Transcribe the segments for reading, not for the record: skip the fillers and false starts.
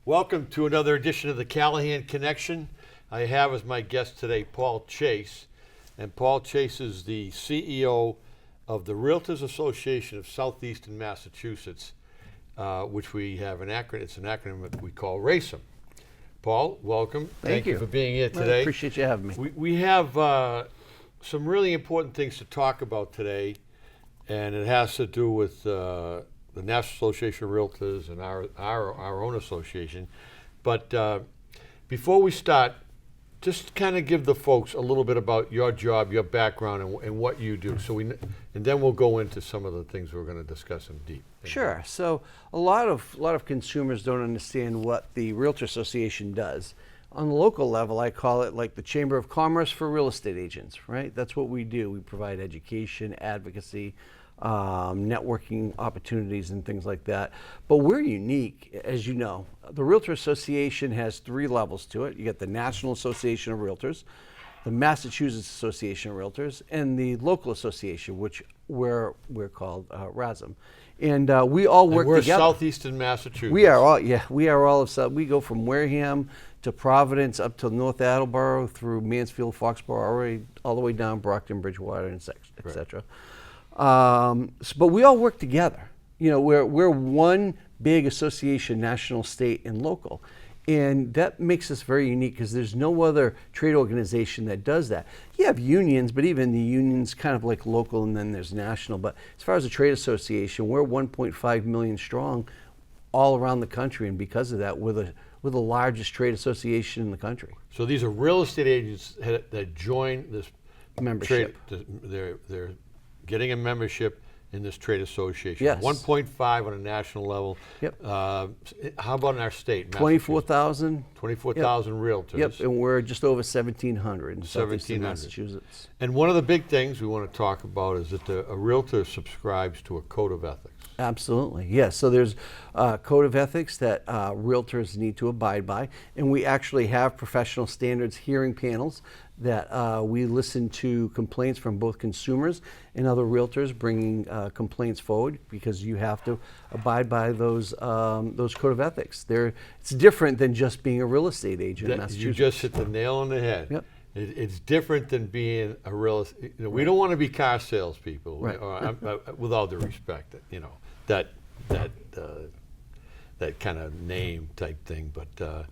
Welcome to another edition of the Callahan Connection. I have as my guest today Paul Chase. And Paul Chase is the CEO of the Realtors Association of Southeastern Massachusetts, which we have an acronym. It's an acronym that we call RACEM. Paul, welcome. Thank you for being here Well, I today. appreciate you having me. We have some really important things to talk about today, and it has to do with the National Association of Realtors and our own association. But before we start, just kind of give the folks a little bit about your job, your background, and what you do. And then we'll go into some of the things we're going to discuss in deep. Sure. So a lot of consumers don't understand what the Realtor Association does. On the local level, I call it like the Chamber of Commerce for real estate agents, right? That's what we do. We provide education, advocacy, networking opportunities and things like that. But we're unique, as you know. The Realtor Association has 3 levels to it. You get the National Association of Realtors, the Massachusetts Association of Realtors, and the local association, which we're called RASM. And we all work together. We're Southeastern Massachusetts. We are all of South. We go from Wareham to Providence up to North Attleboro through Mansfield, Foxborough, all the way down Brockton, Bridgewater, and et cetera. But we all work together. You know, we're one big association, national, state, and local. And that makes us very unique because there's no other trade organization that does that. You have unions, but even the unions kind of like local and then there's national. But as far as a trade association, we're 1.5 million strong all around the country. And because of that, we're the largest trade association in the country. So these are real estate agents that join this Membership. They're getting a membership in this trade association. Yes. 1.5 on a national level. Yep. How about in our state? 24,000. 24,000 realtors. Yep, and we're just over 1,700 in southeastern 1,700. Massachusetts. And one of the big things we want to talk about is that a realtor subscribes to a code of ethics. Absolutely, yes. So there's a code of ethics that realtors need to abide by, and we actually have professional standards hearing panels that we listen to complaints from both consumers and other realtors bringing complaints forward because you have to abide by those code of ethics. It's different than just being a real estate agent in Massachusetts. You just hit the nail on the head. Yep. It's different than being a real estate. You know, we don't want to be car salespeople, Right. with all due respect. You know, that kind of name type thing. But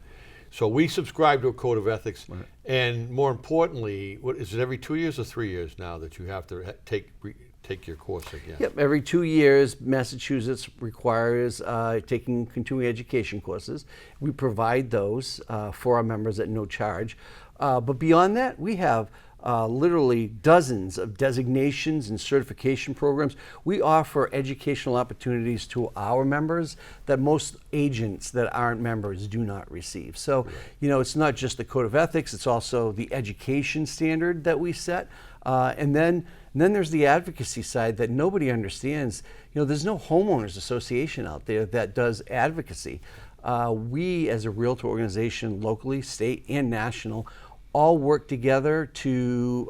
so we subscribe to a code of ethics, right. And more importantly, what is it? Every 2 years or 3 years now that you have to take your course again. Yep, every 2 years, Massachusetts requires taking continuing education courses. We provide those for our members at no charge. But beyond that, we have literally dozens of designations and certification programs. We offer educational opportunities to our members that most agents that aren't members do not receive. So, you know, it's not just the code of ethics, it's also the education standard that we set. And then there's the advocacy side that nobody understands. You know, there's no homeowners association out there that does advocacy. We, as a realtor organization, locally, state, and national, all work together to,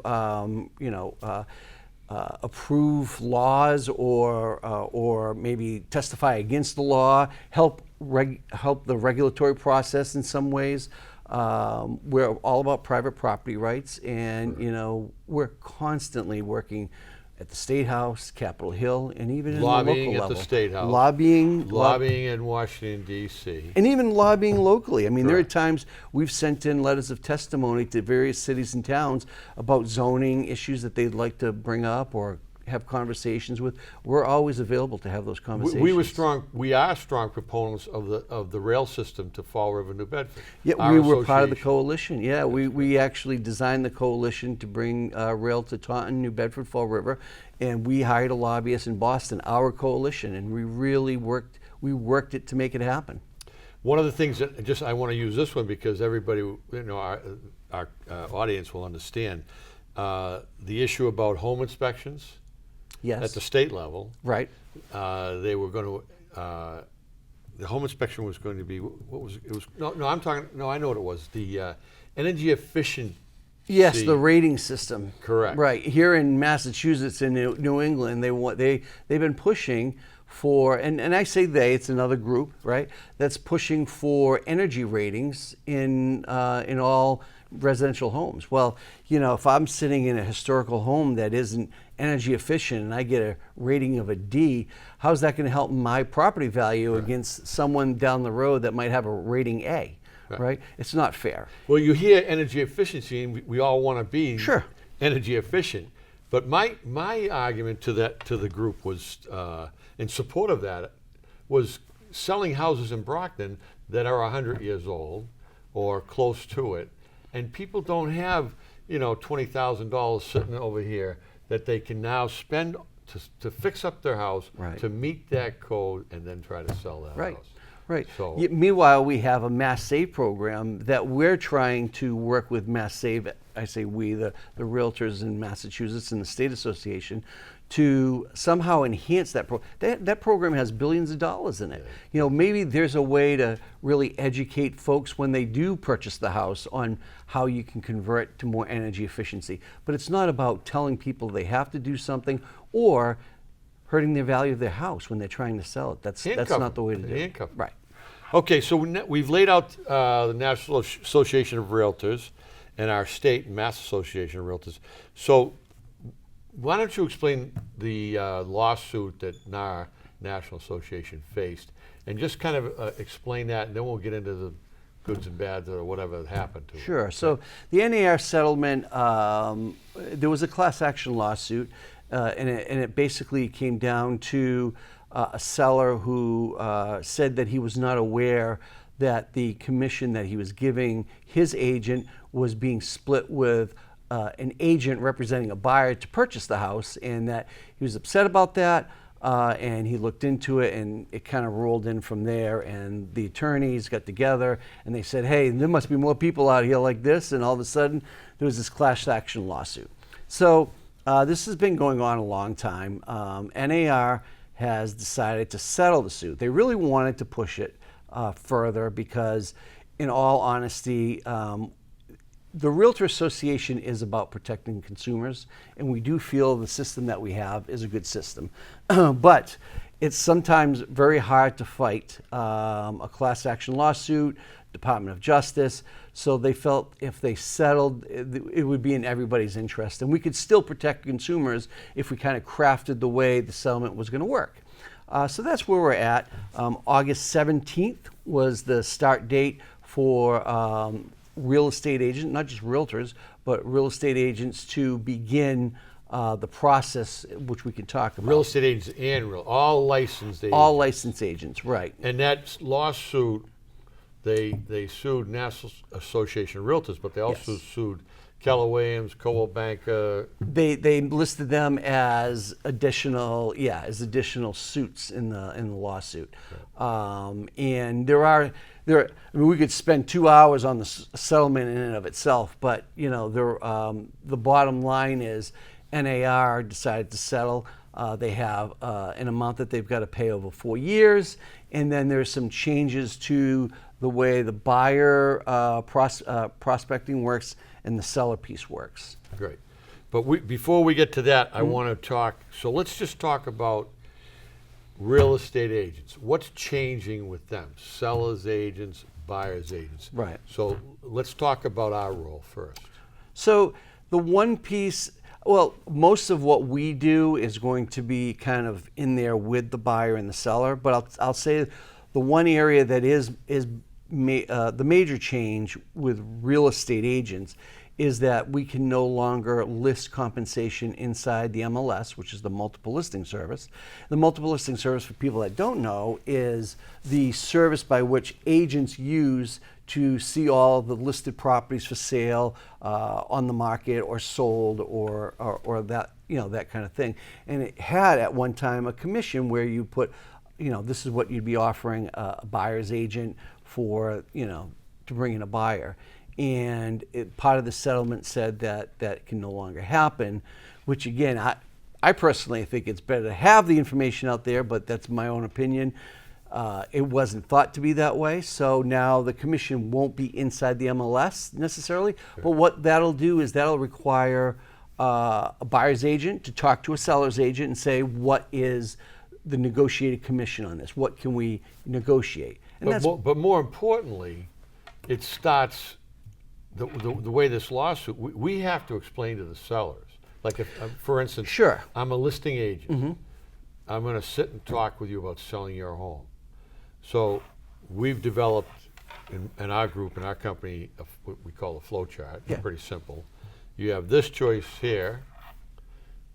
approve laws or maybe testify against the law, help the regulatory process in some ways. We're all about private property rights, and you know we're constantly working at the State House, Capitol Hill, and even in the local level. Lobbying at the State House. Lobbying in Washington, D.C. And even lobbying locally. I mean, there are times we've sent in letters of testimony to various cities and towns about zoning issues that they'd like to bring up or have conversations with. We're always available to have those conversations. We are strong proponents of the rail system to Fall River, New Bedford. Yeah, we were part of the coalition. Yeah, we actually designed the coalition to bring rail to Taunton, New Bedford, Fall River, and we hired a lobbyist in Boston, our coalition, and we really worked it to make it happen. One of the things that I want to use this one because everybody, you know, our audience will understand the issue about home inspections. Yes. At the state level, right? They were going to. The home inspection was going to be what was it? Was no. I'm talking. No, I know what it was. The energy efficient. Yes, the rating system. Correct. Right here in Massachusetts and New England, they've been pushing for, and I say they, it's another group, right, that's pushing for energy ratings in all residential homes. Well, if I'm sitting in a historical home that isn't energy efficient and I get a rating of a D, how's that going to help my property value against someone down the road that might have a rating A, right? It's not fair. Well, you hear energy efficiency, and we all want to be Sure. energy efficient. But my argument to the group was, in support of that, was selling houses in Brockton that are 100 years old or close to it, and people don't have $20,000 sitting over here that they can now spend to fix up their house, Right. to meet that code, and then try to sell that Right. house. Right. So- Meanwhile, we have a Mass Save program that we're trying to work with Mass Save. I say we, the realtors in Massachusetts and the state association, to somehow enhance that that program has billions of dollars in it. Maybe there's a way to really educate folks when they do purchase the house on how you can convert to more energy efficiency. But it's not about telling people they have to do something or hurting the value of their house when they're trying to sell it. That's not the way to do it. Handcuff. Right. Okay, so we've laid out the National Association of Realtors and our state Mass Association of Realtors. So why don't you explain the lawsuit that NAR, National Association, faced, and just kind of explain that, and then we'll get into the goods and bads or whatever happened to it. Sure. So the NAR settlement, there was a class action lawsuit, and it basically came down to a seller who said that he was not aware that the commission that he was giving his agent was being split with an agent representing a buyer to purchase the house, and that he was upset about that. And he looked into it, and it kind of rolled in from there. And the attorneys got together, and they said, "Hey, there must be more people out here like this." And all of a sudden, there was this class action lawsuit. So this has been going on a long time. NAR has decided to settle the suit. They really wanted to push it further because, in all honesty, the Realtor Association is about protecting consumers, and we do feel the system that we have is a good system. But it's sometimes very hard to fight a class action lawsuit, Department of Justice, so they felt if they settled, it would be in everybody's interest. And we could still protect consumers if we kind of crafted the way the settlement was going to work. So that's where we're at. August 17th was the start date for real estate agents, not just realtors, but real estate agents to begin the process, which we can talk about. Real estate agents and all licensed agents. All licensed agents, right. And that lawsuit, they sued National Association of Realtors, but they also sued Keller Williams, Coldwell Banker. They listed them as additional suits in the lawsuit. And we could spend 2 hours on the settlement in and of itself, but the bottom line is NAR decided to settle. They have an amount that they've got to pay over 4 years, and then there's some changes to the way the buyer prospecting works and the seller piece works. Great. But before we get to that, I want to talk, so let's just talk about real estate agents. What's changing with them? Sellers agents, buyers agents. Right. So let's talk about our role first. So the one piece, well, most of what we do is going to be kind of in there with the buyer and the seller, but I'll say the one area that is the major change with real estate agents is that we can no longer list compensation inside the MLS, which is the multiple listing service. The multiple listing service, for people that don't know, is the service by which agents use to see all the listed properties for sale on the market or sold or that that kind of thing. And it had at one time a commission where you put, this is what you'd be offering a buyer's agent for, to bring in a buyer. And part of the settlement said that can no longer happen, which again, I personally think it's better to have the information out there, but that's my own opinion. It wasn't thought to be that way, so now the commission won't be inside the MLS necessarily, but what that'll do is that'll require a buyer's agent to talk to a seller's agent and say what is the negotiated commission on this? What can we negotiate? And But more importantly, it starts the way this lawsuit. We have to explain to the sellers. Like, if, for instance, Sure. I'm a listing agent. I'm going to sit and talk with you about selling your home. So we've developed in our group, in our company, what we call a flow chart. Yeah. Pretty simple. You have this choice here,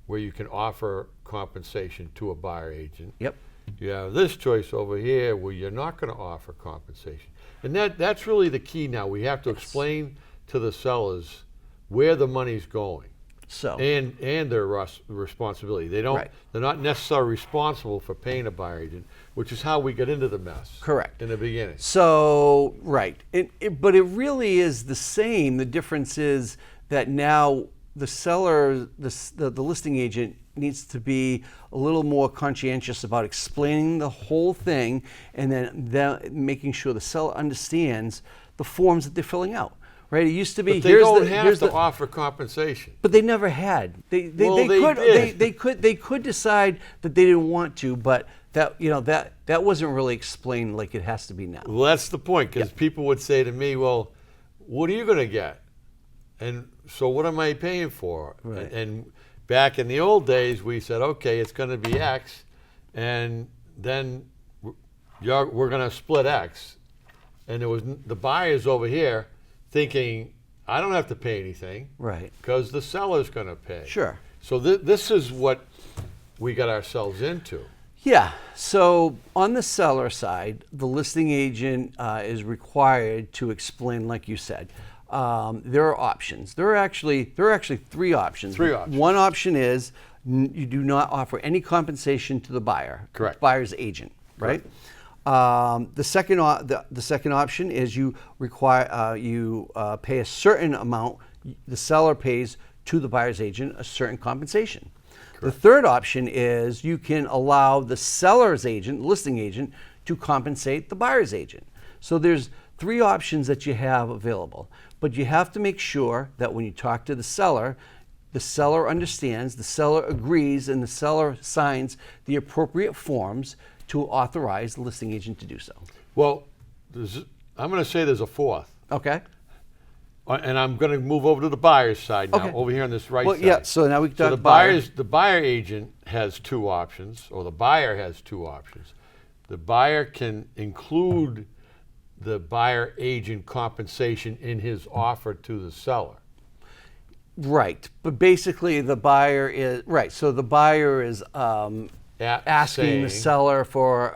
where you can offer compensation to a buyer agent. Yep. You have this choice over here where you're not going to offer compensation. And that's really the key now. We have to explain to the sellers where the money's going. So And their responsibility. They're not necessarily responsible for paying a buyer agent, which is how we got into the mess. Correct. In the beginning. So right, but it really is the same. The difference is that now the seller, the listing agent, needs to be a little more conscientious about explaining the whole thing, and then making sure the seller understands the forms that they're filling out. Right? It used to be But they don't have to offer compensation. But they never had. They could decide that they didn't want to, but that wasn't really explained like it has to be now. Well, that's the point, because people would say to me, well, what are you going to get? And so what am I paying for? Right. And back in the old days, we said, okay, it's going to be X, and then we're going to split X. And there was the buyers over here thinking, I don't have to pay anything. Right. Because the seller's going to pay. Sure. So this is what we got ourselves into. Yeah. So on the seller side, the listing agent is required to explain, like you said. There are options. There are actually 3 options. 3 options. One option is you do not offer any compensation to the buyer. Correct. Buyer's agent, right? The second option is you pay a certain amount. The seller pays to the buyer's agent a certain compensation. Correct. The third option is you can allow the seller's agent, listing agent, to compensate the buyer's agent. So there's 3 options that you have available, but you have to make sure that when you talk to the seller understands, the seller agrees, and the seller signs the appropriate forms to authorize the listing agent to do so. Well, I'm going to say there's a 4th. Okay. And I'm going to move over to the buyer's side now, over here on this right side. Yeah, so now we can talk the buyer agent has 2 options, or the buyer has 2 options. The buyer can include the buyer agent compensation in his offer to the seller. Right, but basically the buyer is, right, so the buyer is asking the seller for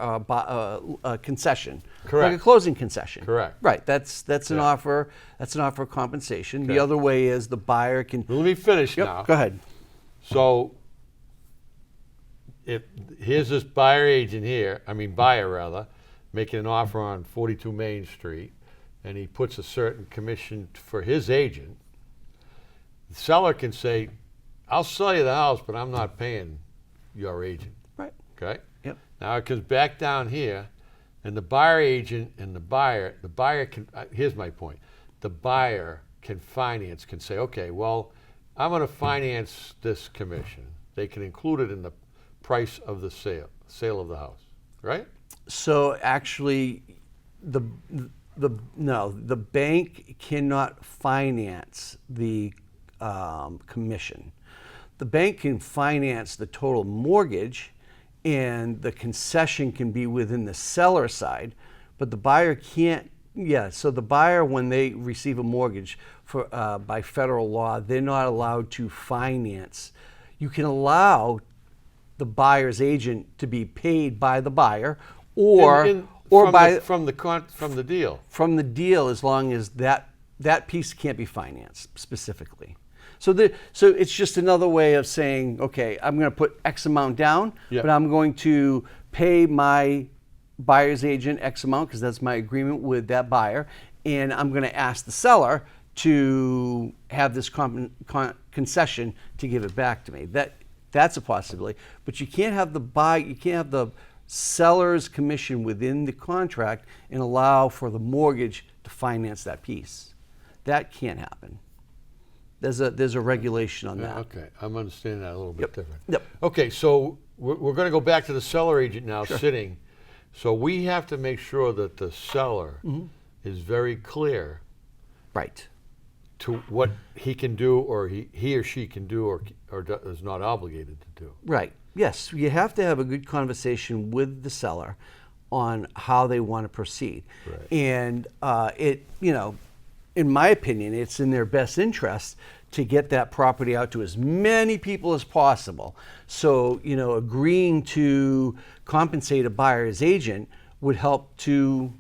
a concession. Correct. Like a closing concession. Correct. Right, that's an offer of compensation. The other way is the buyer can... Well, let me finish now. Go ahead. So, here's this buyer rather, making an offer on 42 Main Street, and he puts a certain commission for his agent. The seller can say, I'll sell you the house, but I'm not paying your agent. Right. Okay? Yep. Now it comes back down here, and the buyer agent and the buyer can, here's my point. The buyer can say, okay, well, I'm going to finance this commission. They can include it in the price of the sale of the house, right? So actually, the bank cannot finance the commission. The bank can finance the total mortgage, and the concession can be within the seller side, but the buyer can't. Yeah, so the buyer, when they receive a mortgage by federal law, they're not allowed to finance. You can allow the buyer's agent to be paid by the buyer, from the deal. From the deal, as long as that piece can't be financed specifically. So it's just another way of saying, okay, I'm going to put X amount down, but I'm going to pay my buyer's agent X amount because that's my agreement with that buyer, and I'm going to ask the seller to have this concession to give it back to me. That's a possibility, but you can't have the seller's commission within the contract and allow for the mortgage to finance that piece. That can't happen. There's a regulation on that. Okay, I'm understanding that a little bit different. Yep. Okay, so we're going to go back to the seller agent now Sure. sitting. So we have to make sure that the seller is very clear Right. to what he can do, or he or she can do, or is not obligated to do. Right. Yes, you have to have a good conversation with the seller on how they want to proceed. Right. And in my opinion, it's in their best interest to get that property out to as many people as possible. So, agreeing to compensate a buyer's agent would help to,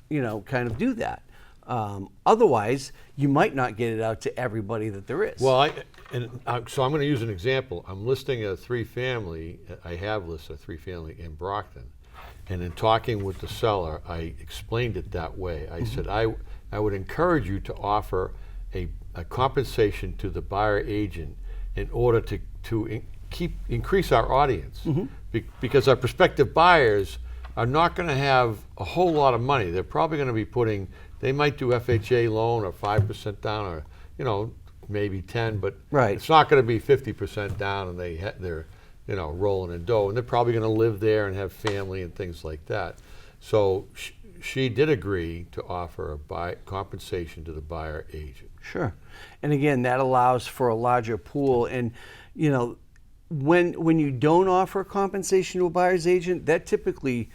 kind of do that. Otherwise, you might not get it out to everybody that there is. Well, so I'm going to use an example. I'm listing a 3-family. I have listed a 3-family in Brockton, and in talking with the seller, I explained it that way. I said I would encourage you to offer a compensation to the buyer agent in order to increase our audience, because our prospective buyers are not going to have a whole lot of money. They're probably going to be they might do FHA loan or 5% down, or maybe 10, but Right. it's not going to be 50% down, and they're rolling in dough, and they're probably going to live there and have family and things like that. So she did agree to offer a compensation to the buyer agent. Sure. And again, that allows for a larger pool. And, when you don't offer compensation to a buyer's agent, that typically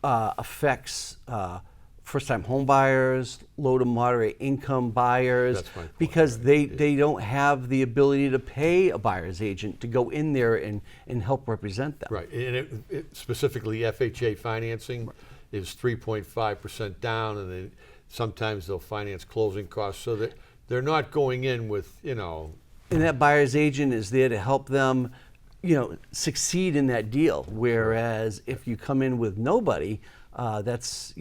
affects first-time home buyers, low to moderate income buyers, That's my point, because right. they don't have the ability to pay a buyer's agent to go in there and help represent them. Right, and specifically FHA financing is 3.5% down, and then sometimes they'll finance closing costs, so that they're not going in with, And that buyer's agent is there to help them, succeed in that deal. Whereas if you come in with nobody, that's,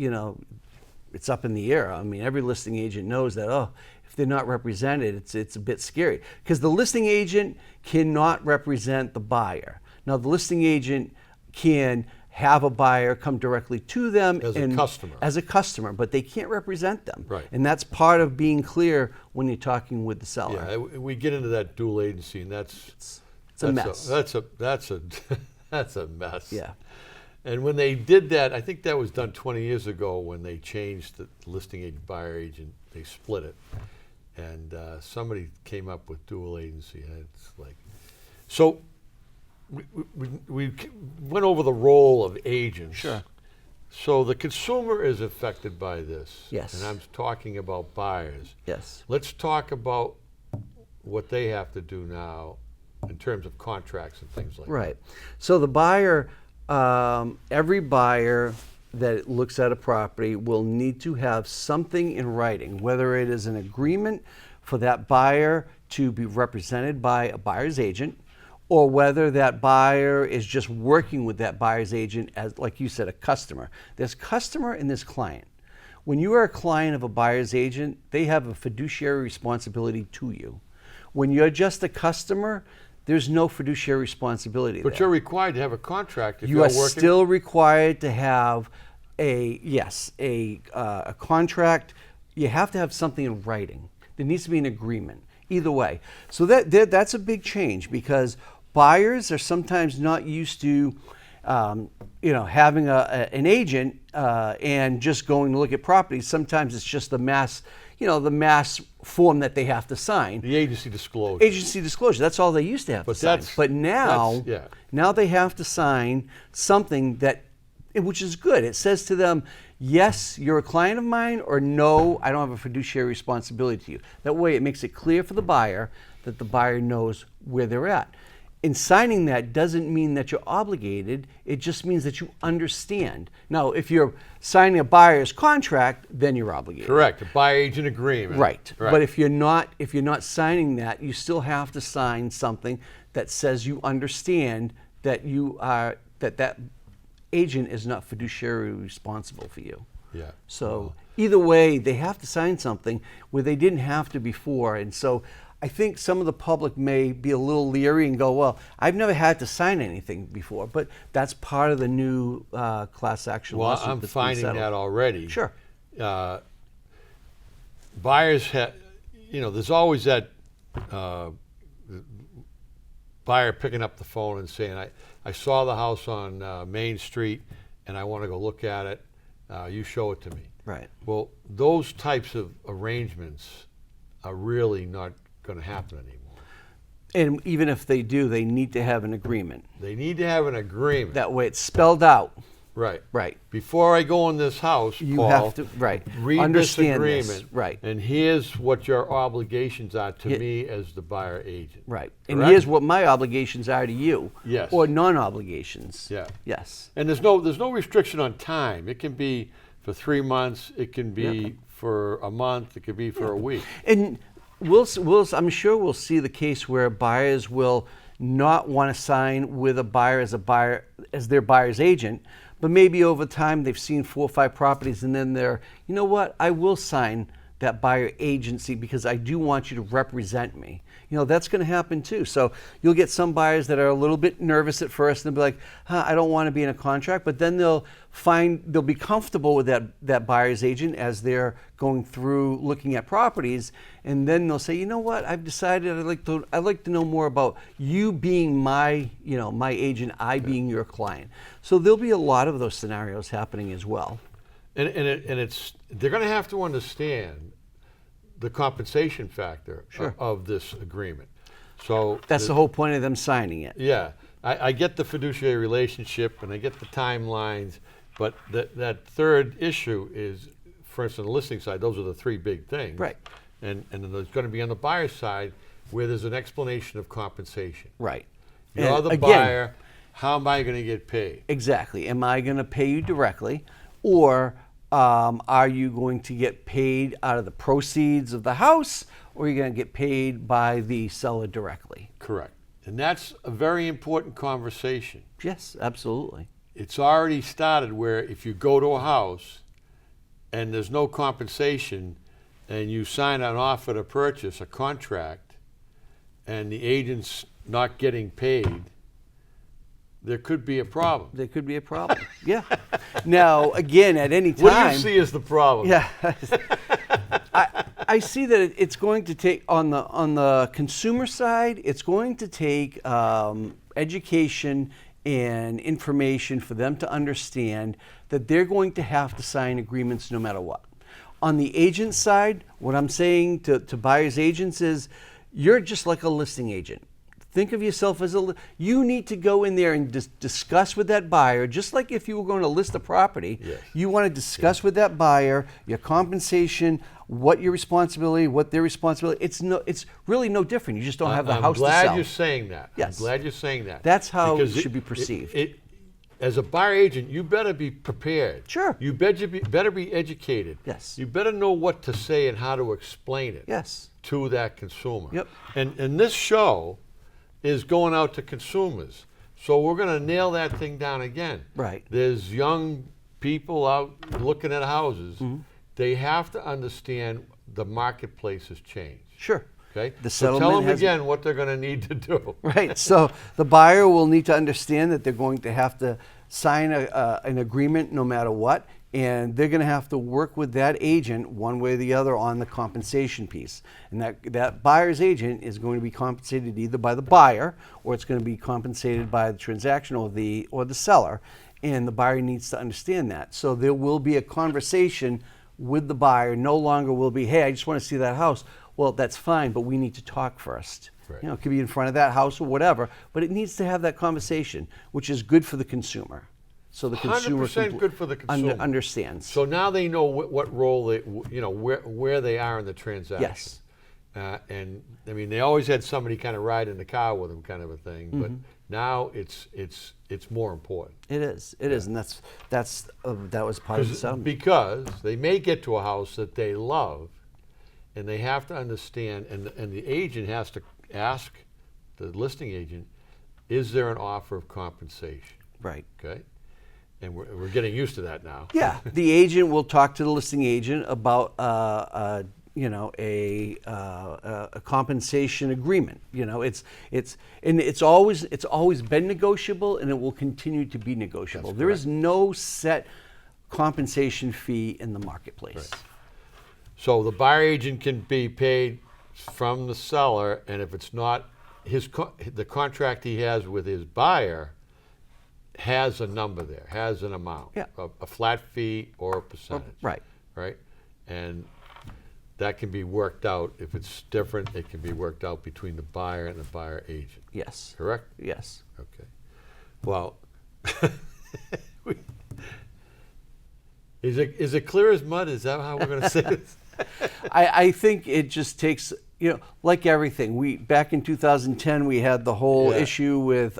it's up in the air. I mean, every listing agent knows that, if they're not represented, it's a bit scary. Because the listing agent cannot represent the buyer. Now, the listing agent can have a buyer come directly to them as a customer, but they can't represent them. Right. And that's part of being clear when you're talking with the seller. yeah, we get into that dual agency, and It's a mess. That's a mess. Yeah. And when they did that, I think that was done 20 years ago when they changed the listing agent, buyer agent. They split it. And somebody came up with dual agency. And it's like, so we went over the role of agents. Sure. So the consumer is affected by this. Yes. And I'm talking about buyers. Yes. Let's talk about what they have to do now in terms of contracts and things like that. Right. So the buyer, every buyer that looks at a property will need to have something in writing, whether it is an agreement for that buyer to be represented by a buyer's agent, or whether that buyer is just working with that buyer's agent as, like you said, a customer. There's customer and there's client. When you are a client of a buyer's agent, they have a fiduciary responsibility to you. When you're just a customer, there's no fiduciary responsibility But there. you're required to have a contract if You you're are working. still required to have a contract. You have to have something in writing. There needs to be an agreement. Either way. So that's a big change, because buyers are sometimes not used to having an agent and just going to look at properties. Sometimes it's just the mass form that they have to sign. The agency disclosure. Agency disclosure. That's all they used to have to sign. But now they have to sign something which is good. It says to them, yes, you're a client of mine, or no, I don't have a fiduciary responsibility to you. That way it makes it clear for the buyer that the buyer knows where they're at. In signing that doesn't mean that you're obligated. It just means that you understand. Now, if you're signing a buyer's contract, then you're obligated. Correct. A buyer agent agreement. Right. But if you're not signing that, you still have to sign something that says you understand that that agent is not fiduciarily responsible for you. Yeah. So either way, they have to sign something where they didn't have to before. And so I think some of the public may be a little leery and go, well, I've never had to sign anything before. But that's part of the new class action lawsuit. I'm that's been finding settled. that already. Sure. Buyers there's always that buyer picking up the phone and saying, I saw the house on Main Street and I want to go look at it. You show it to me. Right. Well, those types of arrangements are really not going to happen anymore. And even if they do, they need to have an agreement. They need to have an agreement. That way it's spelled out. Right. Right. Before I go in this house, You Paul, have to, right, read understand this this. agreement. Right. And here's what your obligations are to Yeah. me as the buyer agent. Right. And Correct? here's what my obligations are to you. Yes. Or non-obligations. Yeah. Yes. And there's no restriction on time. It can be for 3 months. It can be for a month. It could be for a week. And I'm sure we'll see the case where buyers will not want to sign with a buyer as their buyer's agent, but maybe over time they've seen 4 or 5 properties and then they're, you know what, I will sign that buyer agency because I do want you to represent me. You know, that's going to happen too. So you'll get some buyers that are a little bit nervous at first and they'll be like, I don't want to be in a contract, but then they'll be comfortable with that buyer's agent as they're going through looking at properties, and then they'll say, you know what, I've decided I'd like to know more about you being my agent, I being your client. So there'll be a lot of those scenarios happening as well. And they're going to have to understand the compensation factor of this agreement. So That's the whole point of them signing it. yeah, I get the fiduciary relationship and I get the timelines, but that third issue is, for instance, on the listing side, those are the 3 big things. Right. And then there's going to be on the buyer side where there's an explanation of compensation. Right. You're And the again, buyer. How am I going to get paid? Exactly. Am I going to pay you directly, or are you going to get paid out of the proceeds of the house, or are you going to get paid by the seller directly? Correct. And that's a very important conversation. Yes, absolutely. It's already started where if you go to a house and there's no compensation and you sign an offer to purchase, a contract, and the agent's not getting paid, there could be a problem. There could be a problem. Yeah. Now, again, at any time. What do you see as the problem? Yeah. I see that it's going to take, on the consumer side, it's going to take education and information for them to understand that they're going to have to sign agreements no matter what. On the agent side, what I'm saying to buyers agents is, you're just like a listing agent. Think of yourself as you need to go in there and discuss with that buyer, just like if you were going to list a property. Yes. You want to discuss with that buyer your compensation, what your responsibility, what their responsibility. It's really no different. You just don't have the house to sell. I'm glad you're saying that. Yes. I'm glad you're saying that. That's how Because it should be perceived. As a buyer agent, you better be prepared. Sure. You better be educated. Yes. You better know what to say and how to explain it Yes. to that consumer. Yep. And this show is going out to consumers. So we're going to nail that thing down again. Right. There's young people out looking at houses. Mm-hmm. They have to understand the marketplace has changed. Sure. Okay? The So tell settlement them has- again what they're going to need to do. Right. So the buyer will need to understand that they're going to have to sign an agreement no matter what, and they're going to have to work with that agent one way or the other on the compensation piece. And that buyer's agent is going to be compensated either by the buyer, or it's going to be compensated by the transaction or the seller. And the buyer needs to understand that. So there will be a conversation with the buyer. No longer will be, hey, I just want to see that house. Well, that's fine, but we need to talk first. Right. You know, it could be in front of that house or whatever, but it needs to have that conversation, which is good for the consumer. So the consumer 100% good for the consumer. Understands. So now they know what role they, where they are in the transaction. Yes. And I mean, they always had somebody kind of ride in the car with them, kind of a thing. But now it's more important. It is. It is, and that was part of the settlement. Because they may get to a house that they love, and they have to understand, and the agent has to ask the listing agent, is there an offer of compensation? Right. Okay. And we're getting used to that now. Yeah, the agent will talk to the listing agent about a compensation agreement. You know, it's always been negotiable, and it will continue to be negotiable. That's There is correct. no set compensation fee in the marketplace. Right. So the buyer agent can be paid from the seller, and if it's not the contract he has with his buyer has a number there, has an amount, Yeah. a flat fee or a percentage. Right. Right? And that can be worked out. If it's different, it can be worked out between the buyer and the buyer agent. Yes. Correct? Yes. Okay. Well, is it clear as mud? Is that how we're going to say this? I think it just takes, like everything. Back in 2010, we had the whole Yeah. issue with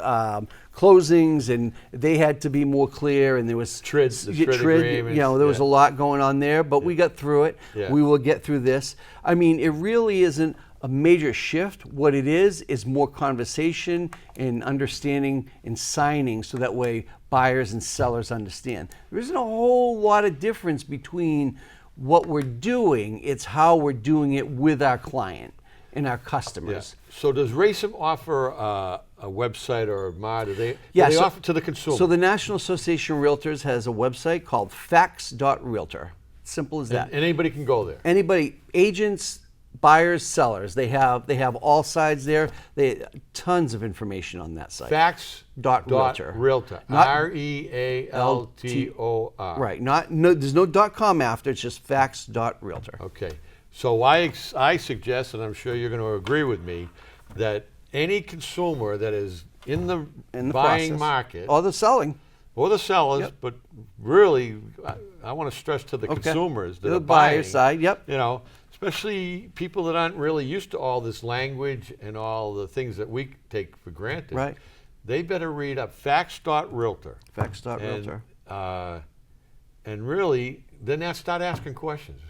closings, and they had to be more clear, and there was The TRID agreements, there was yeah. a lot going on there, but we got through it. Yeah. We will get through this. I mean, it really isn't a major shift. What it is more conversation and understanding and signing, so that way buyers and sellers understand. There isn't a whole lot of difference between what we're doing. It's how we're doing it with our client and our Yeah. customers. So does Racem offer a website or a mod? Do they So- offer to the consumer? So the National Association of Realtors has a website called facts.realtor. Simple as that. and anybody can go there. Anybody, agents, buyers, sellers, they have all sides there. Tons of information on that site. Facts.realtor. Not- Realtor. Right. There's no .com after. It's just facts.realtor. Okay. So I suggest, and I'm sure you're going to agree with me, that any consumer that is in the In the buying process. market Or the selling. or the sellers, Yep. but really, I want to stress to the Okay. consumers that The are buyer buying, side, yep. especially people that aren't really used to all this language and all the things that we take for granted. Right. They better read up facts.realtor. Facts.realtor. And really, then start asking questions,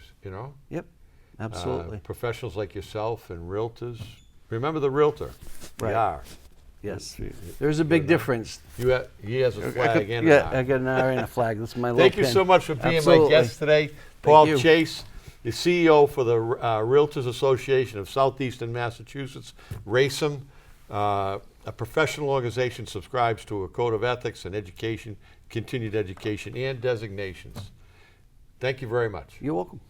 Yep. Absolutely. professionals like yourself and realtors. Remember the realtor. Right. We are. Yes. There's a big difference. He has a flag and Yeah, an I R. got an R and a flag. That's my little Thank you pin. so much for being my Absolutely. guest today. Paul you. Chase, the CEO for the Realtors Association of Southeastern Massachusetts, Racem, a professional organization, subscribes to a code of ethics and education, continued education, and designations. Thank you very much. You're welcome.